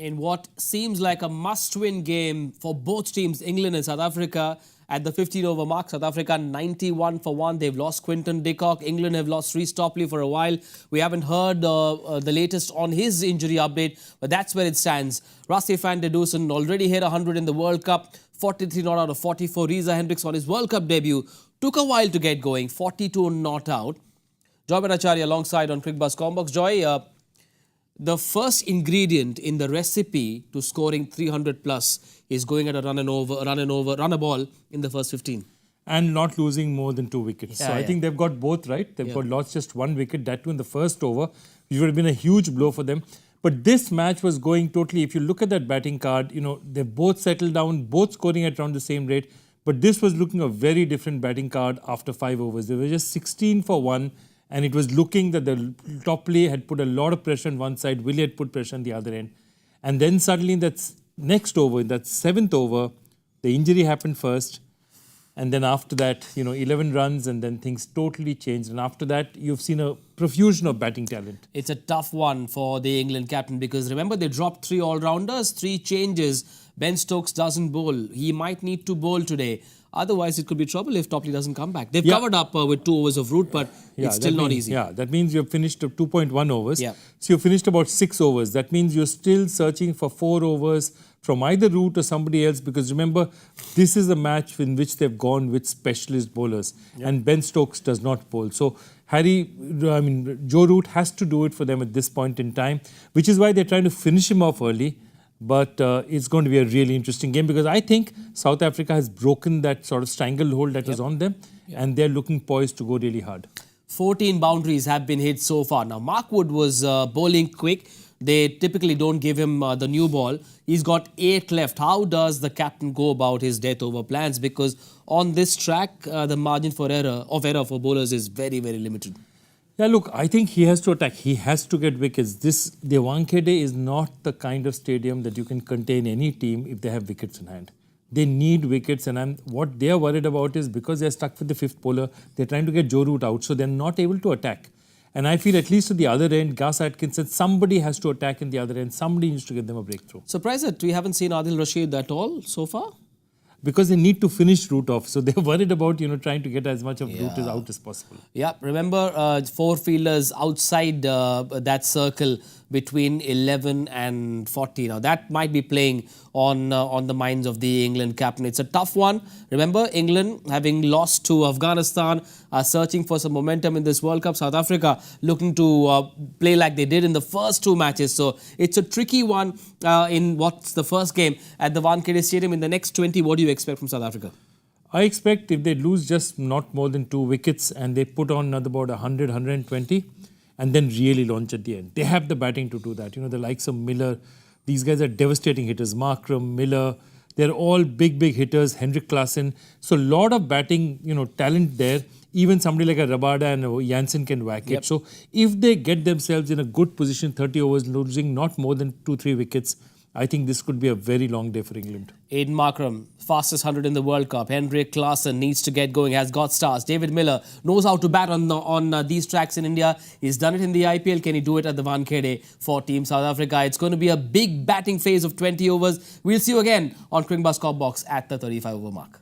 in what seems like a must-win game for both teams, England and South Africa. At the 15-over mark, South Africa 91 for 1. They've lost Quinton de Kock. England have lost Reece Topley for a while. We haven't heard the latest on his injury update, but that's where it stands. Rassie van der Dussen already hit 100 in the World Cup. 43 not out of 44. Dussen Hendricks on his World Cup debut. Took a while to get going. 42 not out. Joy Bhattacharjya alongside on Cricbuzz Comm Box. Joy, the first ingredient in the recipe to scoring 300 plus is going at a run a ball in the first 15. And not losing more than 2 wickets. Yeah, so I think they've got both right. They've got lost just 1 wicket, that too in the first over, which would have been a huge blow for them. But this match was going totally, if you look at that batting card, they've both settled down, both scoring at around the same rate. But this was looking a very different batting card after 5 overs. They were just 16 for 1. And it was looking that the Topley had put a lot of pressure on one side, Willie had put pressure on the other end. And then suddenly in that next over, in that 7th over, the injury happened first. And then after that, 11 runs and then things totally changed. And after that, you've seen a profusion of batting talent. It's a tough one for the England captain because remember they dropped 3 all-rounders, 3 changes. Ben Stokes doesn't bowl. He might need to bowl today. Otherwise, it could be trouble if Topley doesn't come back. They've covered up with 2 overs of route, but it's still not easy. Yeah, that means you've finished 2.1 overs. Yeah. So you've finished about 6 overs. That means you're still searching for 4 overs from either route or somebody else. Because remember, this is a match in which they've gone with specialist bowlers. And Ben Stokes does not bowl. So Joe Root has to do it for them at this point in time, which is why they're trying to finish him off early. But it's going to be a really interesting game because I think South Africa has broken that sort of stranglehold that was on them and they're looking poised to go really hard. 14 boundaries have been hit so far. Now, Mark Wood was bowling quick. They typically don't give him the new ball. He's got 8 left. How does the captain go about his death over plans? Because on this track, the margin for error for bowlers is very, very limited. Yeah, look, I think he has to attack. He has to get wickets. The Wankhede is not the kind of stadium that you can contain any team if they have wickets in hand. They need wickets, and what they are worried about is because they're stuck with the 5th bowler, they're trying to get Joe Root out, so they're not able to attack. And I feel at least to the other end, Gus Atkinson, somebody has to attack in the other end. Somebody needs to get them a breakthrough. Surprised that we haven't seen Adil Rashid at all so far? Because they need to finish Root off. So they're worried about, trying to get as much of Root out as possible. Yeah, remember 4 fielders outside that circle between 11 and 40. Now, that might be playing on the minds of the England captain. It's a tough one. Remember, England, having lost to Afghanistan, are searching for some momentum in this World Cup. South Africa looking to play like they did in the first 2 matches. So, it's a tricky one in what's the first game at the Wankhede Stadium. In the next 20, what do you expect from South Africa? I expect if they lose just not more than 2 wickets and they put on another about 100, 120 and then really launch at the end. They have the batting to do that. The likes of Miller, these guys are devastating hitters. Markram, Miller, they're all big hitters. Henrik Klaasen. So a lot of batting, talent there. Even somebody like a Rabada and Jansen can whack it. So if they get themselves in a good position, 30 overs, losing not more than 2-3 wickets, I think this could be a very long day for England. Aiden Markram, fastest 100 in the World Cup. Henrik Klaasen needs to get going, has got stars. David Miller knows how to bat on these tracks in India. He's done it in the IPL. Can he do it at the Wankhede for Team South Africa? It's going to be a big batting phase of 20 overs. We'll see you again on Cricbuzz Comm Box at the 35-over mark.